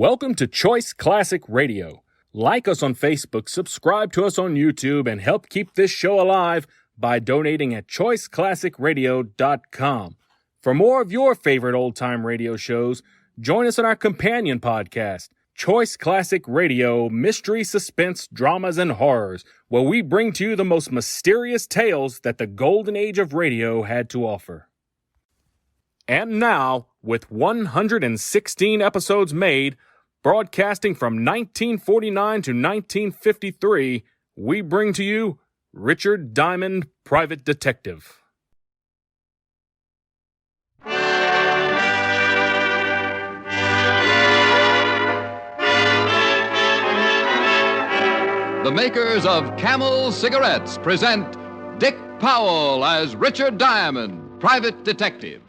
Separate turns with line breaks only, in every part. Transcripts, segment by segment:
Welcome to Choice Classic Radio. Like us on Facebook, subscribe to us on YouTube, and help keep this show alive by donating at choiceclassicradio.com. For more of your favorite old-time radio shows, join us on our companion podcast, Choice Classic Radio, Mystery, Suspense, Dramas, and Horrors, where we bring to you the most mysterious tales that the golden age of radio had to offer. And now, with 116 episodes made, broadcasting from 1949 to 1953, we bring to you Richard Diamond, Private Detective.
The makers of Camel cigarettes present Dick Powell as Richard Diamond, Private Detective.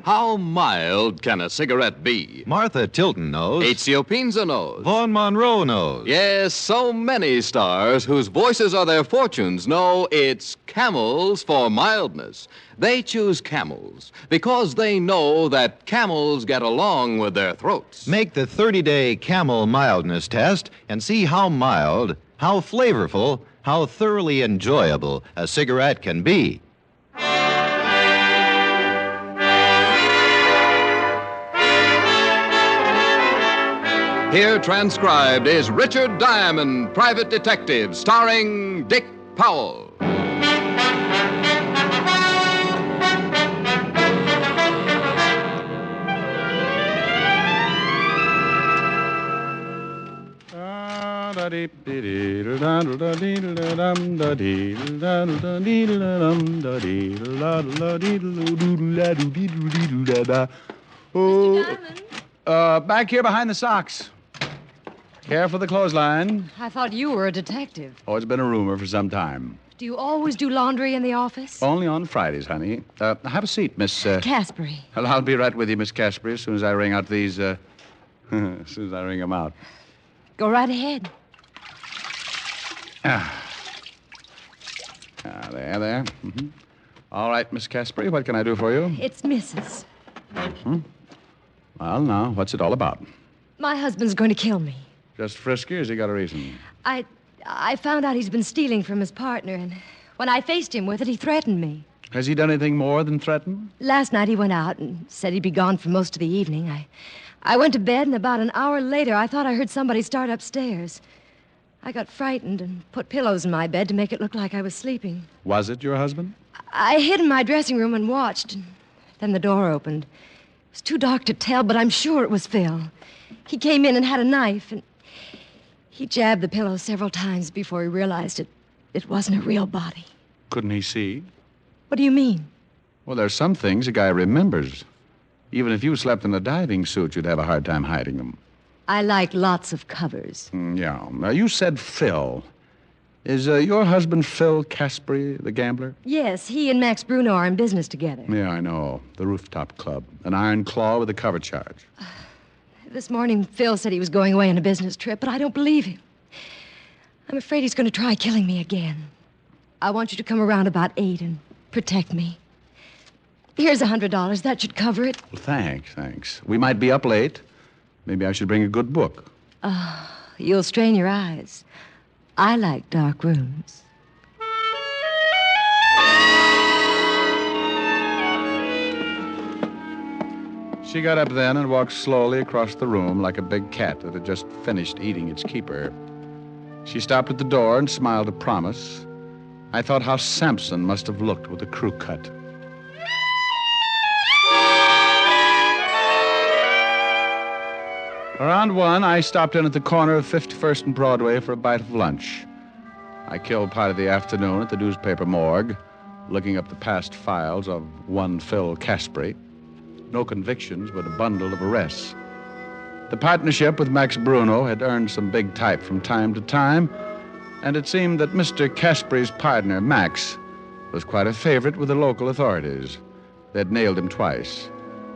How mild can a cigarette be?
Martha Tilton knows.
Ezio Pinza knows.
Vaughn Monroe knows.
Yes, so many stars whose voices are their fortunes know it's Camels for mildness. They choose Camels because they know that camels get along with their throats.
Make the 30-day Camel mildness test and see how mild, how flavorful, how thoroughly enjoyable a cigarette can be.
Here transcribed is Richard Diamond, Private Detective, starring Dick Powell.
Mr. Diamond?
Back here behind the socks. Care for the clothesline.
I thought you were a detective.
Oh, it's been a rumor for some time.
Do you always do laundry in the office?
Only on Fridays, honey. Have a seat, Miss...
Caspary.
Well, I'll be right with you, Miss Caspary, as soon as I ring out these, as soon as I ring them out.
Go right ahead.
There. Mm-hmm. All right, Miss Caspary, what can I do for you?
It's Mrs.
Well, now, what's it all about?
My husband's going to kill me.
Just frisky, or has he got a reason?
I found out he's been stealing from his partner, and when I faced him with it, he threatened me.
Has he done anything more than threaten?
Last night he went out and said he'd be gone for most of the evening. I went to bed, and about an hour later, I thought I heard somebody start upstairs. I got frightened and put pillows in my bed to make it look like I was sleeping.
Was it your husband?
I hid in my dressing room and watched, and then the door opened. It was too dark to tell, but I'm sure it was Phil. He came in and had a knife, and he jabbed the pillow several times before he realized it wasn't a real body.
Couldn't he see?
What do you mean?
Well, there's some things a guy remembers. Even if you slept in a diving suit, you'd have a hard time hiding them.
I like lots of covers.
Yeah. Now, you said Phil. Is your husband Phil Caspary, the gambler?
Yes, he and Max Bruno are in business together.
Yeah, I know. The Rooftop Club. An iron claw with a cover charge.
This morning, Phil said he was going away on a business trip, but I don't believe him. I'm afraid he's going to try killing me again. I want you to come around about 8 and protect me. Here's $100. That should cover it.
Well, thanks. We might be up late. Maybe I should bring a good book.
You'll strain your eyes. I like dark rooms.
She got up then and walked slowly across the room like a big cat that had just finished eating its keeper. She stopped at the door and smiled a promise. I thought how Samson must have looked with a crew cut. Around 1, I stopped in at the corner of 51st and Broadway for a bite of lunch. I killed part of the afternoon at the newspaper morgue, looking up the past files of one Phil Caspary. No convictions, but a bundle of arrests. The partnership with Max Bruno had earned some big type from time to time, and it seemed that Mr. Caspary's partner, Max, was quite a favorite with the local authorities. They'd nailed him twice.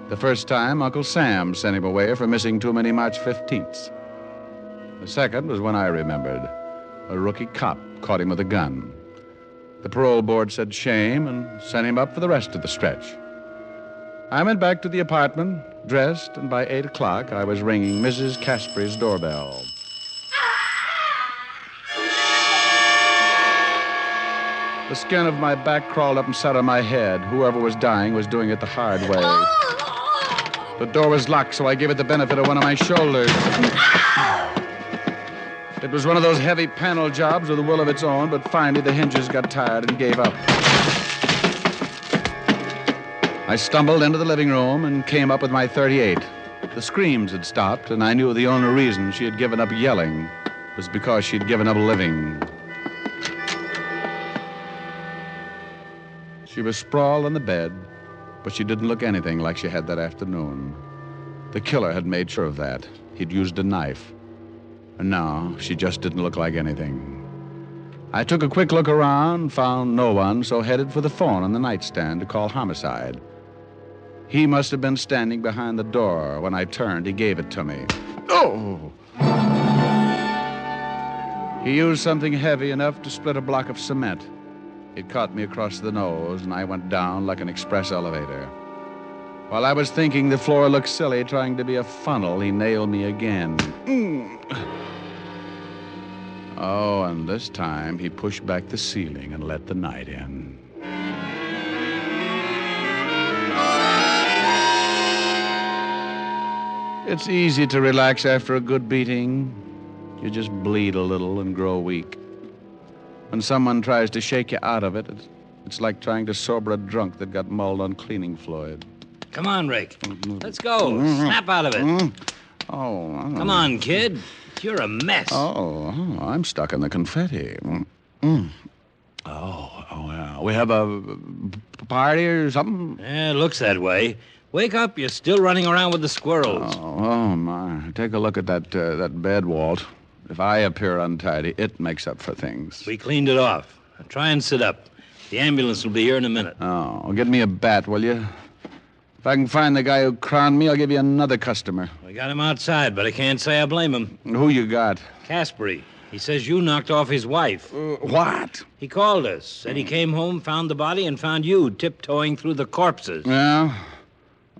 The first time, Uncle Sam sent him away for missing too many March 15ths. The second was when I remembered. A rookie cop caught him with a gun. The parole board said shame and sent him up for the rest of the stretch. I went back to the apartment, dressed, and by 8 o'clock I was ringing Mrs. Caspary's doorbell. The skin of my back crawled up and sat on my head. Whoever was dying was doing it the hard way. The door was locked, so I gave it the benefit of one of my shoulders. It was one of those heavy panel jobs with a will of its own, but finally the hinges got tired and gave up. I stumbled into the living room and came up with my .38. The screams had stopped, and I knew the only reason she had given up yelling was because she'd given up living. She was sprawled on the bed, but she didn't look anything like she had that afternoon. The killer had made sure of that. He'd used a knife. And no, she just didn't look like anything. I took a quick look around, found no one, so headed for the phone on the nightstand to call homicide. He must have been standing behind the door. When I turned, he gave it to me. Oh! He used something heavy enough to split a block of cement. It caught me across the nose, and I went down like an express elevator. While I was thinking the floor looked silly trying to be a funnel, he nailed me again. Oh, and this time he pushed back the ceiling and let the night in. It's easy to relax after a good beating. You just bleed a little and grow weak. When someone tries to shake you out of it, it's like trying to sober a drunk that got mauled on cleaning fluid.
Come on, Rick. Let's go. Snap out of it.
Oh.
Come on, kid. You're a mess.
Oh, I'm stuck in the confetti. Oh, yeah. We have a party or something?
Yeah, it looks that way. Wake up, you're still running around with the squirrels.
Oh, my. Take a look at that bed, Walt. If I appear untidy, it makes up for things.
We cleaned it off. Now try and sit up. The ambulance will be here in a minute.
Oh, well, get me a bat, will you? If I can find the guy who crowned me, I'll give you another customer.
We got him outside, but I can't say I blame him.
Who you got?
Caspary. He says you knocked off his wife.
What?
He called us, said he came home, found the body, and found you tiptoeing through the corpses.
Yeah?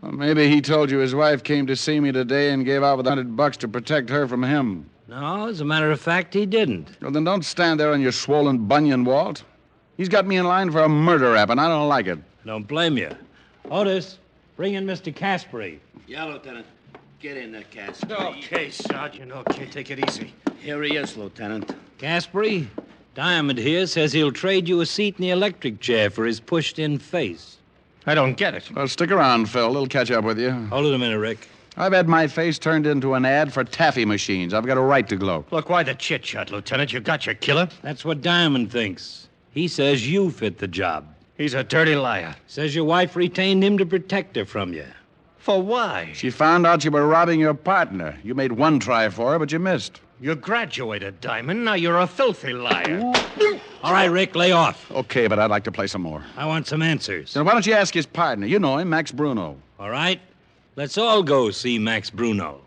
Well, maybe he told you his wife came to see me today and gave out with $100 to protect her from him.
No, as a matter of fact, he didn't.
Well, then don't stand there on your swollen bunion, Walt. He's got me in line for a murder rap, and I don't like it.
Don't blame you. Otis, bring in Mr. Caspary.
Yeah, Lieutenant. Get in there, Caspary.
Okay, Sergeant, okay. Take it easy.
Here he is, Lieutenant.
Caspary, Diamond here says he'll trade you a seat in the electric chair for his pushed-in face.
I don't get it.
Well, stick around, Phil. They'll catch up with you.
Hold it a minute, Rick.
I've had my face turned into an ad for taffy machines. I've got a right to gloat.
Look, why the chit-chat, Lieutenant? You got your killer.
That's what Diamond thinks. He says you fit the job.
He's a dirty liar.
Says your wife retained him to protect her from you.
For why?
She found out you were robbing your partner. You made one try for her, but you missed.
You graduated, Diamond. Now you're a filthy liar.
All right, Rick, lay off.
Okay, but I'd like to play some more.
I want some answers.
Then why don't you ask his partner? You know him, Max Bruno.
All right? Let's all go see Max Bruno.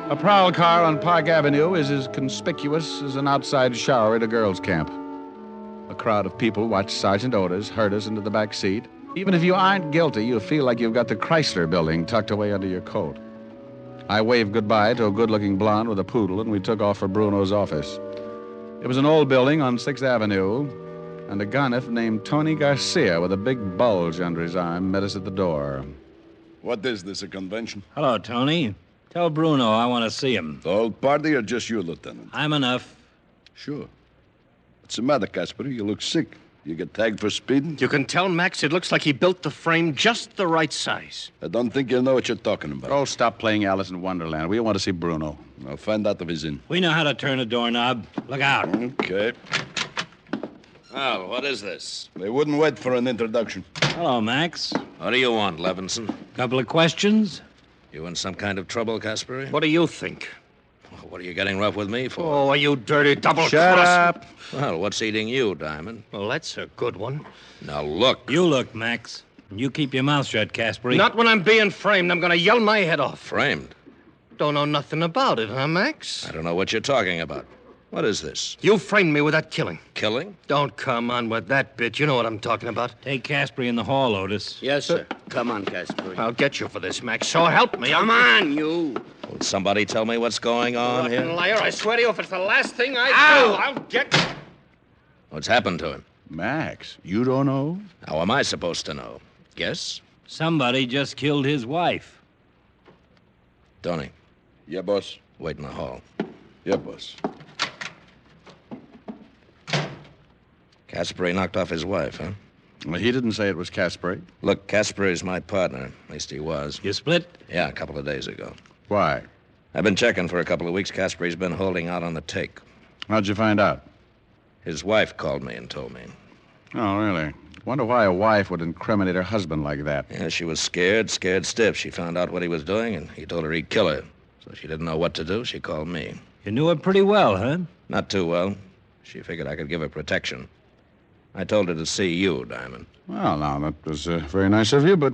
A prowl car on Park Avenue is as conspicuous as an outside shower at a girls' camp. A crowd of people watch Sergeant Otis herd us into the back seat. Even if you aren't guilty, you feel like you've got the Chrysler building tucked away under your coat. I waved goodbye to a good-looking blonde with a poodle, and we took off for Bruno's office. It was an old building on 6th Avenue, and a gonif named Tony Garcia with a big bulge under his arm met us at the door.
What is this, a convention?
Hello, Tony. Tell Bruno I want to see him.
The whole party or just you, Lieutenant?
I'm enough.
Sure. What's the matter, Caspary? You look sick. You get tagged for speeding?
You can tell, Max, it looks like he built the frame just the right size.
I don't think you know what you're talking about.
Oh, stop playing Alice in Wonderland. We want to see Bruno.
I'll find out if he's in.
We know how to turn a doorknob. Look out.
Okay.
Well, what is this?
They wouldn't wait for an introduction.
Hello, Max.
What do you want, Levinson?
Couple of questions?
You in some kind of trouble, Caspary?
What do you think?
What are you getting rough with me for?
Oh, you dirty double-cross...
Shut up.
Well, what's eating you, Diamond?
Well, that's a good one.
Now, look.
You look, Max. You keep your mouth shut, Caspary.
Not when I'm being framed. I'm going to yell my head off.
Framed.
Don't know nothing about it, huh, Max?
I don't know what you're talking about. What is this?
You framed me with that killing.
Killing?
Don't come on with that bit. You know what I'm talking about.
Take Caspary in the hall, Otis.
Yes, sir. Come on, Caspary.
I'll get you for this, Max. So help me.
Come on, you.
Will somebody tell me what's going on
Fucking
here?
liar. I swear to you, if it's the last thing I do, I'll get...
What's happened to him?
Max, you don't know?
How am I supposed to know? Guess?
Somebody just killed his wife.
Tony,
Yeah, boss.
wait in the hall.
Yeah, boss.
Caspary knocked off his wife, huh?
Well, he didn't say it was Caspary.
Look, Caspary's my partner. At least he was.
You split?
Yeah, a couple of days ago.
Why?
I've been checking for a couple of weeks. Caspary's been holding out on the take.
How'd you find out?
His wife called me and told me.
Oh, really? Wonder why a wife would incriminate her husband like that.
Yeah, she was scared stiff. She found out what he was doing, and he told her he'd kill her. So she didn't know what to do. She called me.
You knew her pretty well, huh?
Not too well. She figured I could give her protection. I told her to see you, Diamond.
Well, now, that was very nice of you, but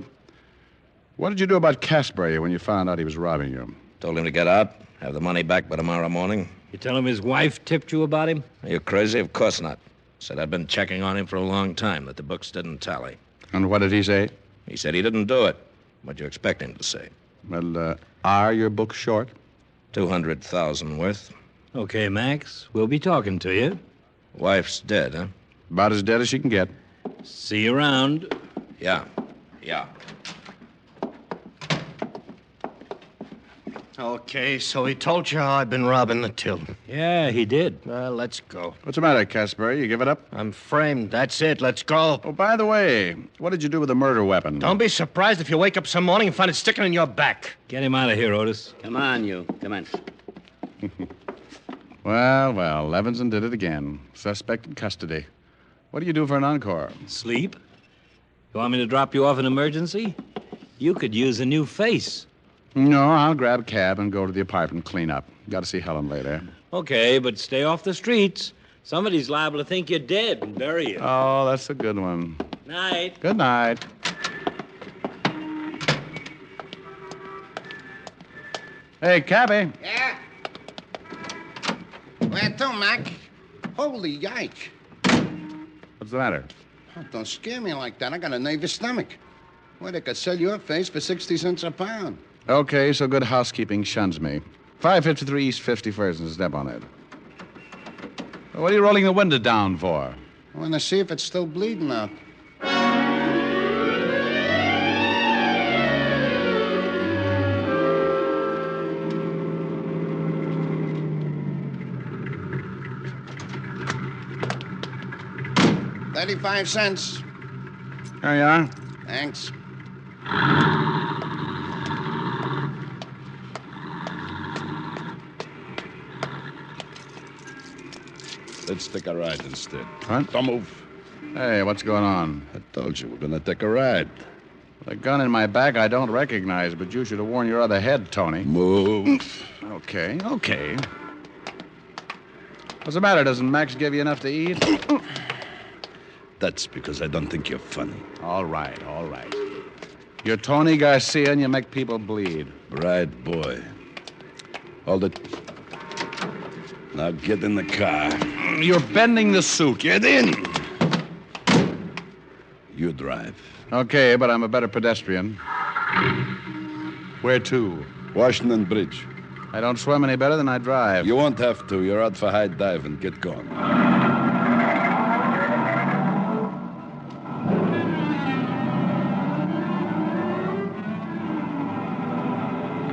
what did you do about Caspary when you found out he was robbing you?
Told him to get out, have the money back by tomorrow morning.
You tell him his wife tipped you about him?
Are you crazy? Of course not. Said I'd been checking on him for a long time, that the books didn't tally.
And what did he say?
He said he didn't do it. What'd you expect him to say?
Well, are your books short?
200,000 worth.
Okay, Max. We'll be talking to you.
Wife's dead, huh?
About as dead as she can get.
See you around.
Yeah.
Okay, so he told you how I've been robbing the till.
Yeah, he did.
Well, let's go.
What's the matter, Caspary? You give it up?
I'm framed. That's it. Let's go.
Oh, by the way, what did you do with the murder weapon?
Don't be surprised if you wake up some morning and find it sticking in your back.
Get him out of here, Otis.
Come on, you. Come on.
Well, Levinson did it again. Suspect in custody. What do you do for an encore?
Sleep? You want me to drop you off in emergency? You could use a new face.
No, I'll grab a cab and go to the apartment, clean up. Got to see Helen later.
Okay, but stay off the streets. Somebody's liable to think you're dead and bury you.
Oh, that's a good one.
Night.
Good night. Hey, cabby.
Yeah? Where to, Mac? Holy yike.
What's the matter?
Oh, don't scare me like that. I got a nervous stomach. Well, they could sell your face for 60 cents a pound.
Okay, so good housekeeping shuns me. 553 East 51st and step on it. What are you rolling the window down for?
I want to see if it's still bleeding out. $0.35.
There you are.
Thanks.
Let's take a ride instead.
What?
Don't move.
Hey, what's going on?
I told you we're gonna take a ride.
The gun in my back I don't recognize, but you should have worn your other head, Tony.
Move.
Okay. What's the matter? Doesn't Max give you enough to eat?
That's because I don't think you're funny.
All right. You're Tony Garcia and you make people bleed.
Right, boy. Hold it. Now get in the car.
You're bending the suit.
Get in! You drive.
Okay, but I'm a better pedestrian. Where to?
Washington Bridge.
I don't swim any better than I drive.
You won't have to. You're out for high diving. Get going.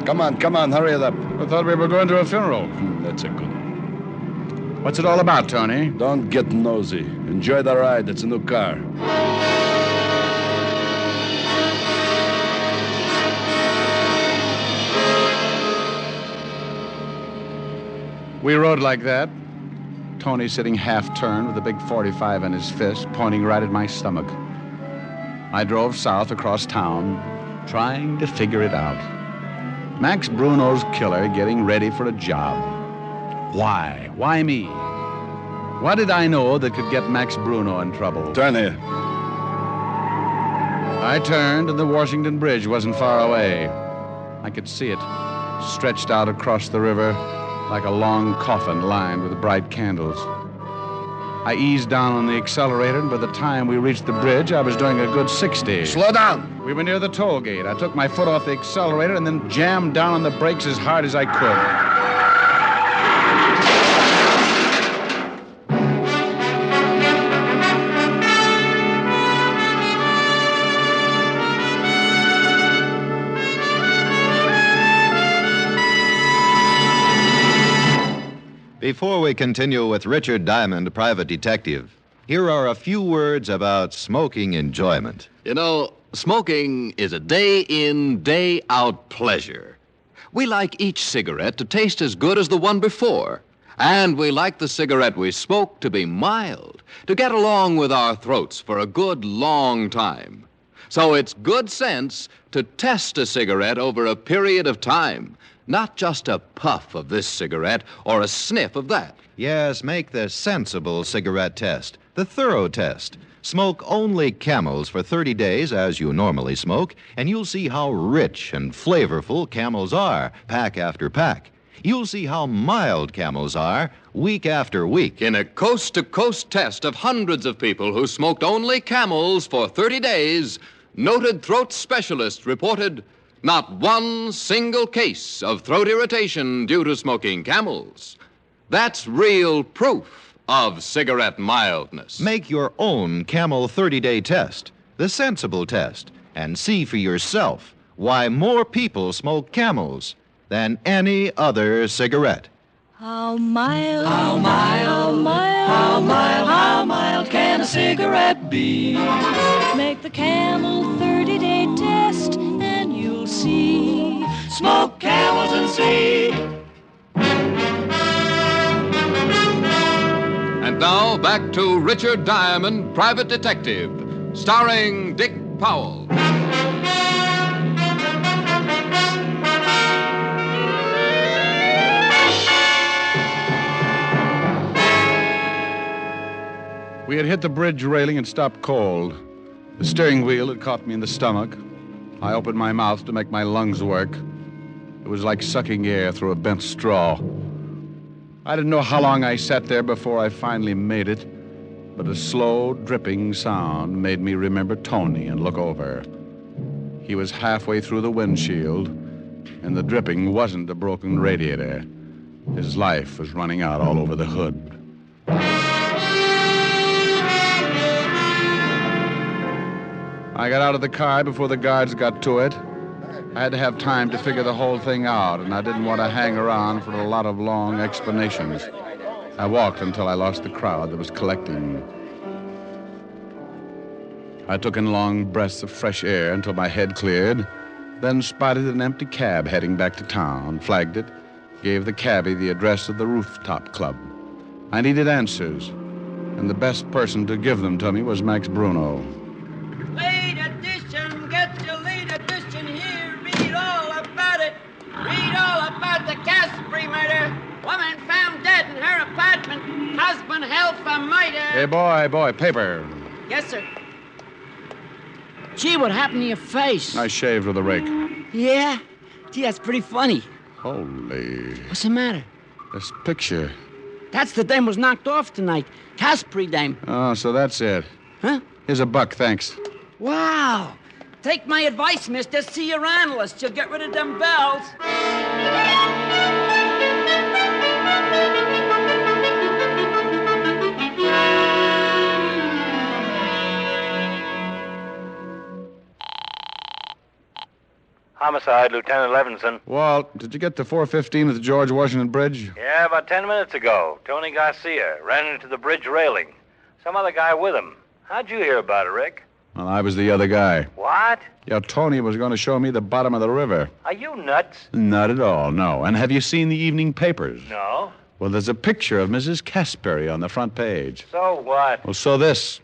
Come on, hurry it up.
I thought we were going to a funeral.
That's a good one.
What's it all about, Tony?
Don't get nosy. Enjoy the ride. It's a new car.
We rode like that. Tony sitting half-turned with a big .45 in his fist, pointing right at my stomach. I drove south across town, trying to figure it out. Max Bruno's killer getting ready for a job. Why? Why me? What did I know that could get Max Bruno in trouble?
Turn here.
I turned, and the Washington Bridge wasn't far away. I could see it, stretched out across the river like a long coffin lined with bright candles. I eased down on the accelerator, and by the time we reached the bridge, I was doing a good 60.
Slow down.
We were near the toll gate. I took my foot off the accelerator and then jammed down on the brakes as hard as I could.
Before we continue with Richard Diamond, private detective, here are a few words about smoking enjoyment.
You know, smoking is a day-in, day-out pleasure. We like each cigarette to taste as good as the one before. And we like the cigarette we smoke to be mild, to get along with our throats for a good long time. So it's good sense to test a cigarette over a period of time, not just a puff of this cigarette or a sniff of that.
Yes, make the sensible cigarette test, the thorough test. Smoke only Camels for 30 days as you normally smoke, and you'll see how rich and flavorful Camels are, pack after pack. You'll see how mild Camels are, week after week.
In a coast-to-coast test of hundreds of people who smoked only Camels for 30 days, noted throat specialists reported not one single case of throat irritation due to smoking Camels. That's real proof of cigarette mildness.
Make your own Camel 30-day test, the sensible test, and see for yourself why more people smoke Camels than any other cigarette.
How mild, how mild, how mild, how mild can a cigarette be? Make the Camel 30-day test and you'll see. Smoke Camels and see.
And now back to Richard Diamond, Private Detective, starring Dick Powell.
We had hit the bridge railing and stopped cold. The steering wheel had caught me in the stomach. I opened my mouth to make my lungs work. It was like sucking air through a bent straw. I didn't know how long I sat there before I finally made it, but a slow, dripping sound made me remember Tony and look over. He was halfway through the windshield, and the dripping wasn't a broken radiator. His life was running out all over the hood. I got out of the car before the guards got to it. I had to have time to figure the whole thing out, and I didn't want to hang around for a lot of long explanations. I walked until I lost the crowd that was collecting. I took in long breaths of fresh air until my head cleared, then spotted an empty cab heading back to town, flagged it, gave the cabbie the address of the rooftop club. I needed answers, and the best person to give them to me was Max Bruno.
Late edition, get your late edition here. Read all about it. Read all about the Caspary murder. Woman found dead in her apartment. Husband held for murder.
Hey, boy, paper.
Yes, sir. Gee, what happened to your face?
I shaved with a rake.
Yeah? Gee, that's pretty funny.
Holy.
What's the matter?
This picture.
That's the dame was knocked off tonight. Caspary dame.
Oh, so that's it.
Huh?
Here's $1, thanks.
Wow. Take my advice, mister. See your analyst. You'll get rid of them bells.
Homicide, Lieutenant Levinson.
Walt, did you get to 415 at the George Washington Bridge?
Yeah, about 10 minutes ago. Tony Garcia ran into the bridge railing. Some other guy with him. How'd you hear about it, Rick?
Well, I was the other guy.
What?
Yeah, Tony was going to show me the bottom of the river.
Are you nuts?
Not at all, no. And have you seen the evening papers?
No.
Well, there's a picture of Mrs. Caspary on the front page.
So what?
Well, so this.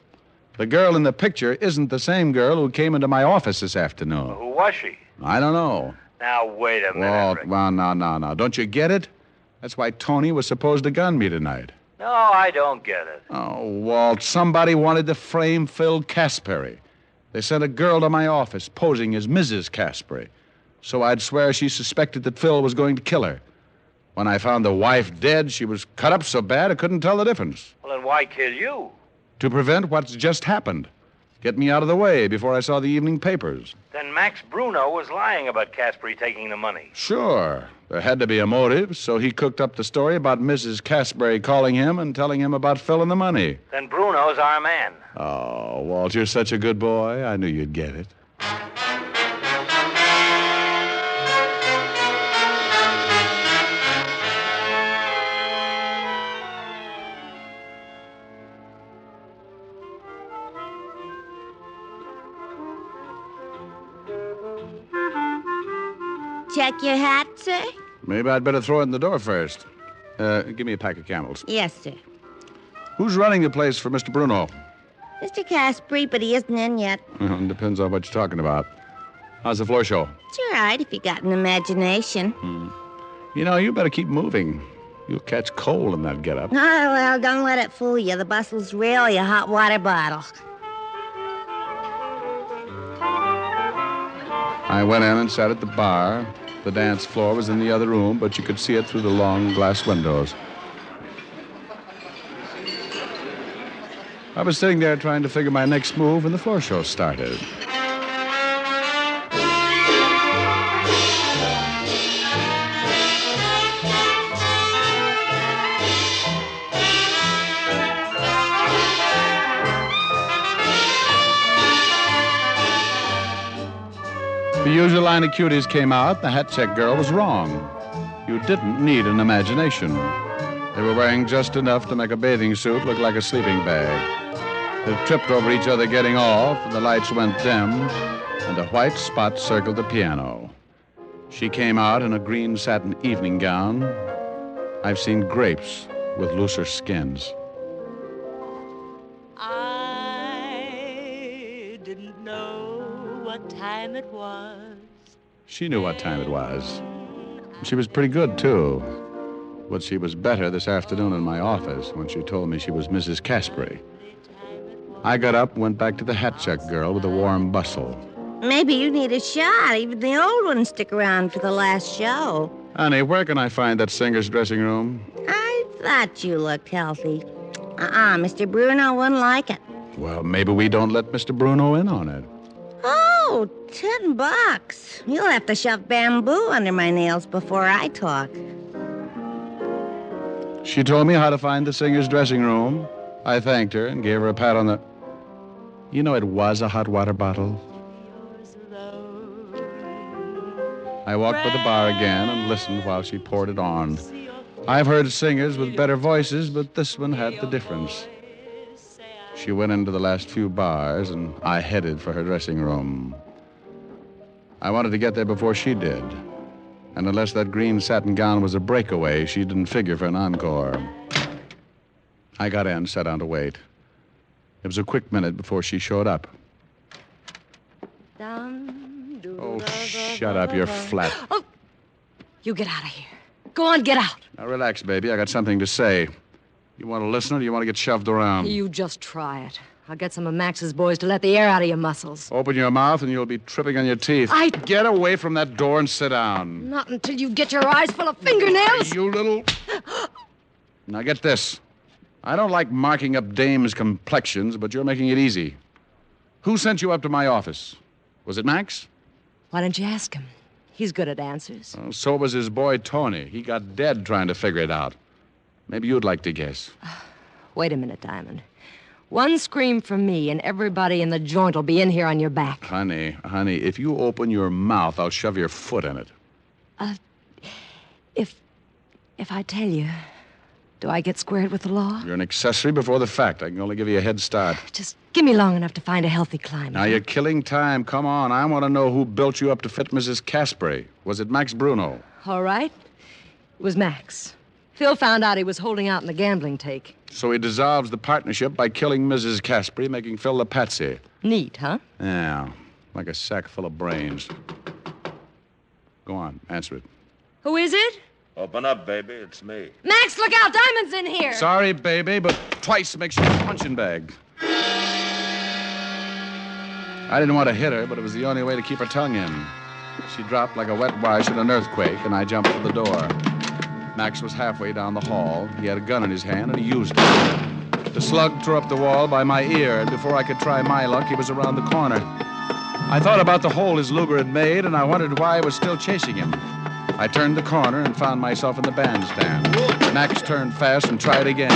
The girl in the picture isn't the same girl who came into my office this afternoon.
Who was she?
I don't know.
Now, wait a minute,
Walt,
Rick.
well, no. Don't you get it? That's why Tony was supposed to gun me tonight.
No, I don't get it.
Oh, Walt, somebody wanted to frame Phil Caspary. They sent a girl to my office posing as Mrs. Caspary. So I'd swear she suspected that Phil was going to kill her. When I found the wife dead, she was cut up so bad I couldn't tell the difference.
Well, then why kill you?
To prevent what's just happened. Get me out of the way before I saw the evening papers.
Then Max Bruno was lying about Caspary taking the money.
Sure. There had to be a motive, so he cooked up the story about Mrs. Caspary calling him and telling him about Phil and the money.
Then Bruno's our man.
Oh, Walt, you're such a good boy. I knew you'd get it.
Check your hat, sir?
Maybe I'd better throw it in the door first. Give me a pack of Camels.
Yes, sir.
Who's running the place for Mr. Bruno?
Mr. Caspary, but he isn't in yet.
Depends on what you're talking about. How's the floor show?
It's all right if you got an imagination.
You know, you better keep moving. You'll catch cold in that getup.
Oh, well, don't let it fool you. The bustle's really a hot water bottle.
I went in and sat at the bar. The dance floor was in the other room, but you could see it through the long glass windows. I was sitting there trying to figure my next move when the floor show started. The usual line of cuties came out. The hat check girl was wrong. You didn't need an imagination. They were wearing just enough to make a bathing suit look like a sleeping bag. They tripped over each other getting off, and the lights went dim, and a white spot circled the piano. She came out in a green satin evening gown. I've seen grapes with looser skins.
I didn't know what time it was.
She knew what time it was. She was pretty good, too. But she was better this afternoon in my office when she told me she was Mrs. Caspary. I got up and went back to the hat check girl with a warm bustle.
Maybe you need a shot. Even the old ones stick around for the last show.
Honey, where can I find that singer's dressing room?
I thought you looked healthy. Mr. Bruno wouldn't like it.
Well, maybe we don't let Mr. Bruno in on it.
Oh, $10. You'll have to shove bamboo under my nails before I talk.
She told me how to find the singer's dressing room. I thanked her and gave her a pat on the... You know, it was a hot water bottle. I walked by the bar again and listened while she poured it on. I've heard singers with better voices, but this one had the difference. She went into the last few bars, and I headed for her dressing room. I wanted to get there before she did. And unless that green satin gown was a breakaway, she didn't figure for an encore. I got in, sat down to wait. It was a quick minute before she showed up. Oh, shut up, you're flat.
Oh, you get out of here. Go on, get out.
Now, relax, baby. I got something to say. You want to listen or do you want to get shoved around?
You just try it. I'll get some of Max's boys to let the air out of your muscles.
Open your mouth and you'll be tripping on your teeth. Get away from that door and sit down.
Not until you get your eyes full of fingernails.
You little... Now, get this. I don't like marking up dames' complexions, but you're making it easy. Who sent you up to my office? Was it Max?
Why don't you ask him? He's good at answers.
Oh, so was his boy, Tony. He got dead trying to figure it out. Maybe you'd like to guess.
Wait a minute, Diamond. One scream from me, and everybody in the joint will be in here on your back.
Honey, if you open your mouth, I'll shove your foot in it.
If I tell you, do I get squared with the law?
You're an accessory before the fact. I can only give you a head start.
Just give me long enough to find a healthy climate.
Now, you're killing time. Come on. I want to know who built you up to fit Mrs. Caspary. Was it Max Bruno?
All right. It was Max. Phil found out he was holding out in the gambling take.
So he dissolves the partnership by killing Mrs. Caspary, making Phil the patsy.
Neat, huh?
Yeah, like a sack full of brains. Go on, answer it.
Who is it?
Open up, baby. It's me.
Max, look out! Diamond's in here!
Sorry, baby, but twice makes you a punching bag. I didn't want to hit her, but it was the only way to keep her tongue in. She dropped like a wet wash in an earthquake, and I jumped for the door. Max was halfway down the hall. He had a gun in his hand, and he used it. The slug tore up the wall by my ear, and before I could try my luck, he was around the corner. I thought about the hole his Luger had made, and I wondered why I was still chasing him. I turned the corner and found myself in the bandstand. Max turned fast and tried again.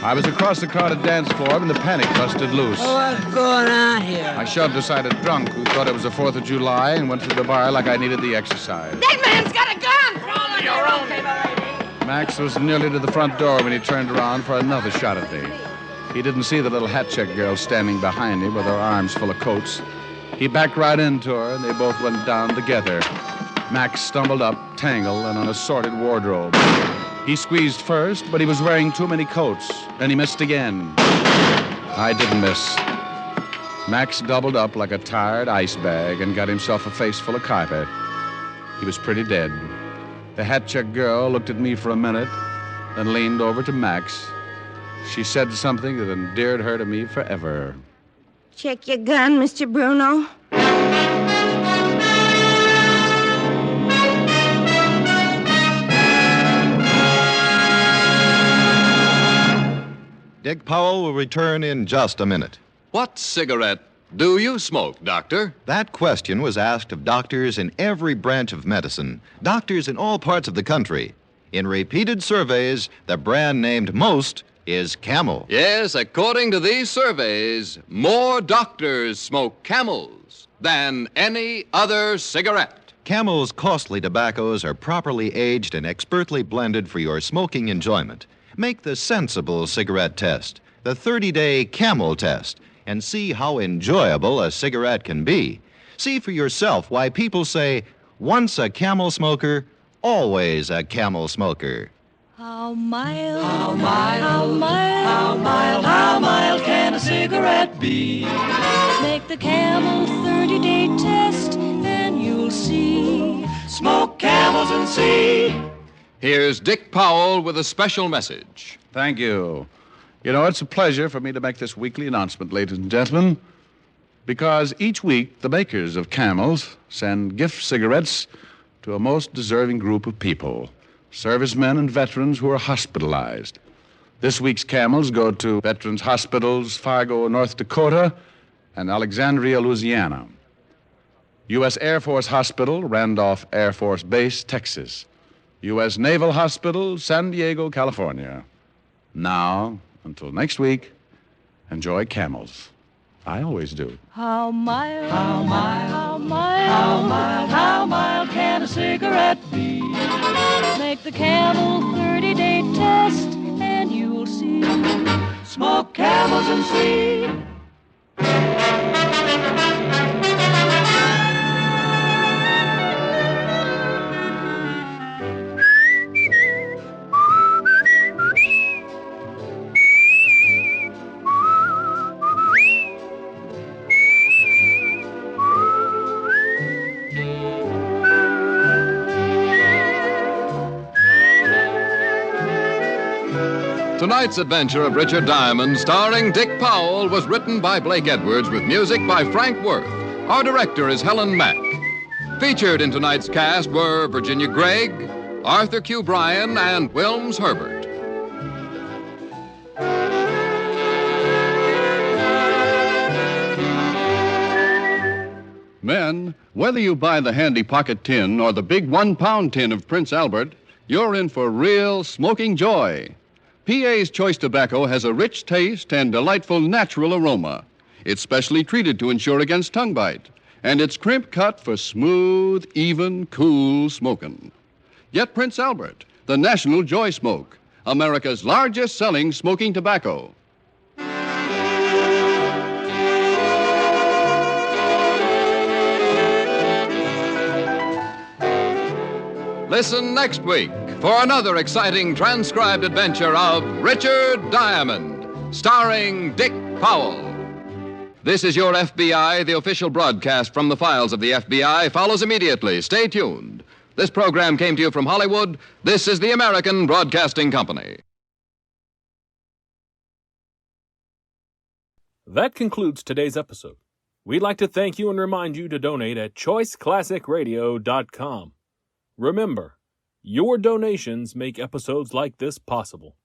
I was across the crowded dance floor when the panic busted loose.
What's going on here?
I shoved aside a drunk who thought it was the 4th of July and went through the bar like I needed the exercise.
That man's got a gun! Your own.
Max was nearly to the front door when he turned around for another shot at me. He didn't see the little hat-check girl standing behind me with her arms full of coats. He backed right into her, and they both went down together. Max stumbled up, tangled, and an assorted wardrobe. He squeezed first, but he was wearing too many coats, and he missed again. I didn't miss. Max doubled up like a tired ice bag and got himself a face full of carpet. He was pretty dead. The hat-check girl looked at me for a minute, then leaned over to Max. She said something that endeared her to me forever.
Check your gun, Mr. Bruno.
Dick Powell will return in just a minute.
What cigarette do you smoke, Doctor?
That question was asked of doctors in every branch of medicine, doctors in all parts of the country. In repeated surveys, the brand named most is Camel.
Yes, according to these surveys, more doctors smoke Camels than any other cigarette.
Camel's costly tobaccos are properly aged and expertly blended for your smoking enjoyment. Make the sensible cigarette test, the 30-day Camel test, and see how enjoyable a cigarette can be. See for yourself why people say, once a Camel smoker, always a Camel smoker.
How mild, how mild, how mild, how mild, how mild can a cigarette be? Make the Camel 30-day test, and you'll see. Smoke Camels and see.
Here's Dick Powell with a special message.
Thank you. You know, it's a pleasure for me to make this weekly announcement, ladies and gentlemen, because each week the makers of Camels send gift cigarettes to a most deserving group of people, servicemen and veterans who are hospitalized. This week's Camels go to Veterans Hospitals, Fargo, North Dakota, and Alexandria, Louisiana. U.S. Air Force Hospital, Randolph Air Force Base, Texas. U.S. Naval Hospital, San Diego, California. Now, until next week, enjoy Camels. I always do.
How mild, how mild, how mild, how mild, how mild can a cigarette be? Make the Camel 30-day test, and you'll see. Smoke Camels and see.
Tonight's adventure of Richard Diamond, starring Dick Powell, was written by Blake Edwards with music by Frank Worth. Our director is Helen Mack. Featured in tonight's cast were Virginia Gregg, Arthur Q. Bryan, and Wilms Herbert.
Men, whether you buy the handy pocket tin or the big 1-pound tin of Prince Albert, you're in for real smoking joy. PA's Choice Tobacco has a rich taste and delightful natural aroma. It's specially treated to ensure against tongue bite, and it's crimp cut for smooth, even, cool smoking. Get Prince Albert, the National Joy Smoke, America's largest selling smoking tobacco.
Listen next week for another exciting transcribed adventure of Richard Diamond, starring Dick Powell. This is Your FBI. The official broadcast from the files of the FBI follows immediately. Stay tuned. This program came to you from Hollywood. This is the American Broadcasting Company.
That concludes today's episode. We'd like to thank you and remind you to donate at choiceclassicradio.com. Remember, your donations make episodes like this possible.